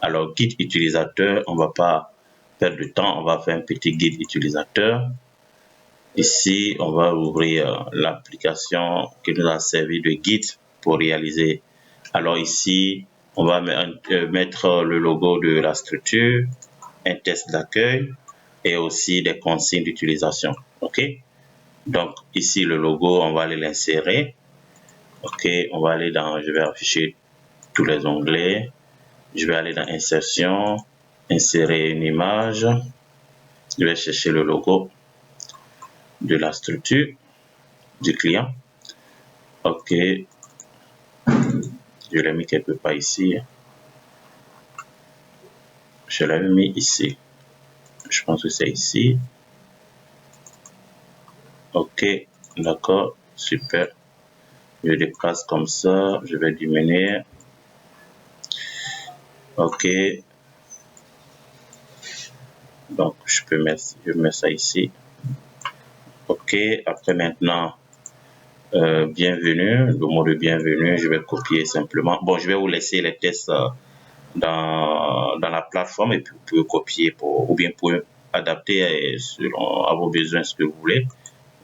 Alors, guide utilisateur, on ne va pas perdre de temps, on va faire un petit guide utilisateur. Ici, on va ouvrir l'application qui nous a servi de guide pour réaliser. Alors ici, on va mettre le logo de la structure, un test d'accueil et aussi des consignes d'utilisation. OK? Donc ici, le logo, on va aller l'insérer. OK, on va aller dans, je vais afficher tous les onglets. Je vais aller dans insertion, insérer une image. Je vais chercher le logo de la structure du client. OK, je l'ai mis quelque part ici. Je l'avais mis ici. Je pense que c'est ici. OK, d'accord, super. Je déplace comme ça, je vais diminuer. OK. Donc, je mets ça ici. OK, après maintenant, bienvenue, le mot de bienvenue, je vais copier simplement. Bon, je vais vous laisser les tests dans la plateforme et puis vous pouvez copier ou bien vous pouvez adapter selon à vos besoins ce que vous voulez.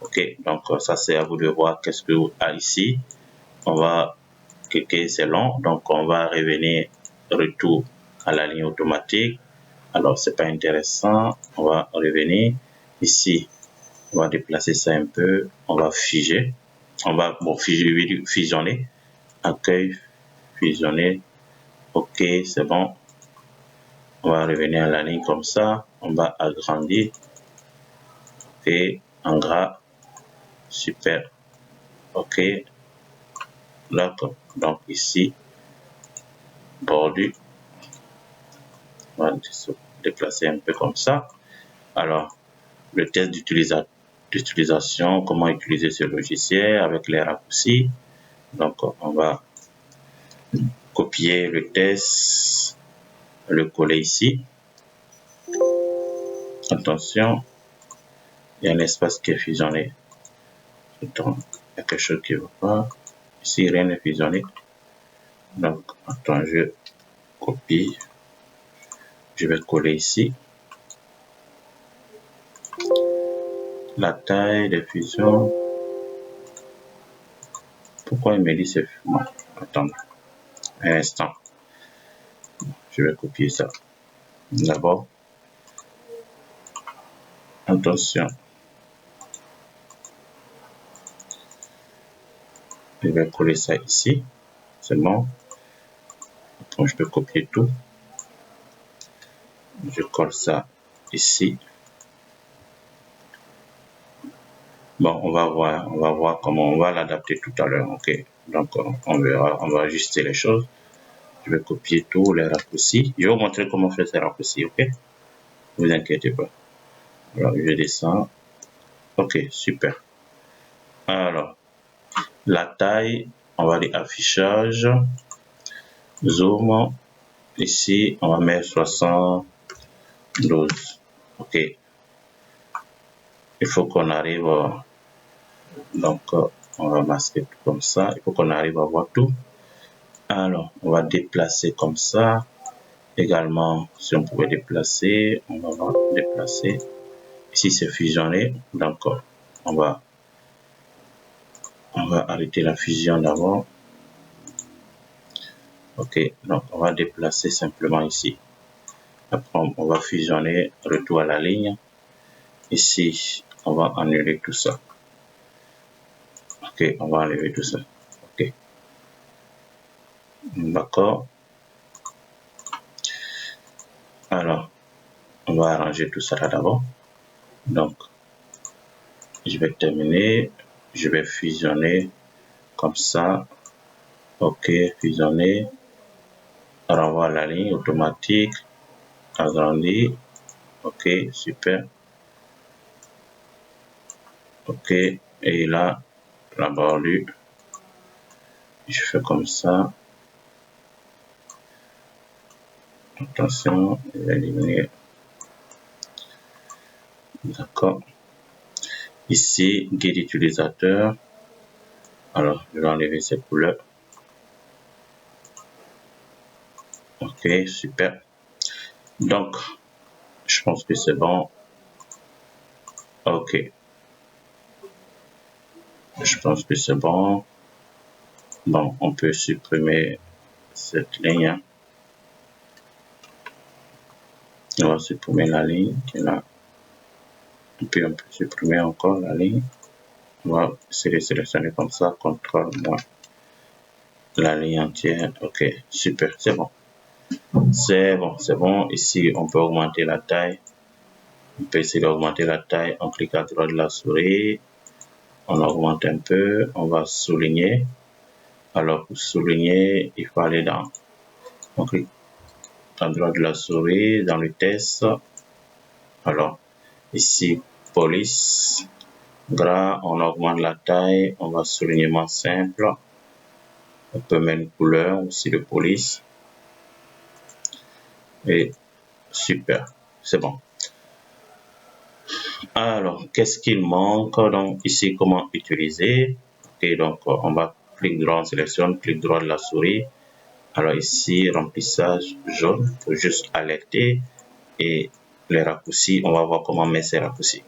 OK, donc ça c'est à vous de voir qu'est-ce que vous avez ici. On va cliquer, c'est long, donc on va revenir retour à la ligne automatique. Alors c'est pas intéressant, on va revenir ici, on va déplacer ça un peu, on va figer, on va fusionner, accueil, fusionner. OK, c'est bon. On va revenir à la ligne comme ça, on va agrandir. OK, en gras, super. OK, d'accord. Donc ici, bordure, on va déplacer un peu comme ça. Alors, le test d'utilisation, comment utiliser ce logiciel avec les raccourcis. Donc, on va copier le test, le coller ici. Attention, il y a un espace qui est fusionné. Attends, il y a quelque chose qui ne va pas. Ici, rien n'est fusionné. Donc, attends, je copie. Je vais coller ici. La taille des fusions. Pourquoi il me dit c'est... Non, attends, un instant. Je vais copier ça. D'abord, attention. Je vais coller ça ici. C'est bon. Après, je peux copier tout. Je colle ça ici. Bon, on va voir comment on va l'adapter tout à l'heure. OK. Donc, on verra, on va ajuster les choses. Je vais copier tous les raccourcis. Je vais vous montrer comment faire ces raccourcis. OK. Ne vous inquiétez pas. Alors, je descends. OK, super. Alors, la taille, on va aller affichage, zoom. Ici, on va mettre 72. OK. Il faut qu'on arrive, donc on va masquer tout comme ça. Il faut qu'on arrive à voir tout. Alors, on va déplacer comme ça. Également, si on pouvait déplacer, on va déplacer. Ici, c'est fusionné. Donc, on va arrêter la fusion d'abord. OK, donc on va déplacer simplement ici. Après, on va fusionner, retour à la ligne. Ici, on va annuler tout ça. OK, on va enlever tout ça. OK. D'accord. Alors, on va arranger tout ça là d'abord. Donc, je vais terminer. Je vais fusionner comme ça. OK, fusionner. Renvoie à la ligne automatique. Agrandir. OK, super. OK, et là, la bordure. Je fais comme ça. Attention, je vais éliminer. D'accord. Ici, guide utilisateur. Alors, je vais enlever ces couleurs. OK, super. Donc, je pense que c'est bon. Ok. Je pense que c'est bon. Bon, on peut supprimer cette ligne. On va supprimer la ligne qui est là. Et puis on peut supprimer encore la ligne. On va se les sélectionner comme ça, CTRL moins la ligne entière. Ok, super, c'est bon. C'est bon, c'est bon. Ici, on peut augmenter la taille. On peut essayer d'augmenter la taille. On clique à droite de la souris. On augmente un peu. On va souligner. Alors, pour souligner, il faut aller dans. On clique à droite de la souris, dans le test. Alors, ici, police. Gras, on augmente la taille. On va soulignement simple. On peut mettre une couleur aussi de police. Et super, c'est bon. Alors, qu'est-ce qu'il manque? Donc, ici, comment utiliser? Ok, donc, on va clic droit, on sélectionne, clic droit de la souris. Alors, ici, remplissage jaune, il faut juste alerter. Et les raccourcis, on va voir comment mettre ces raccourcis.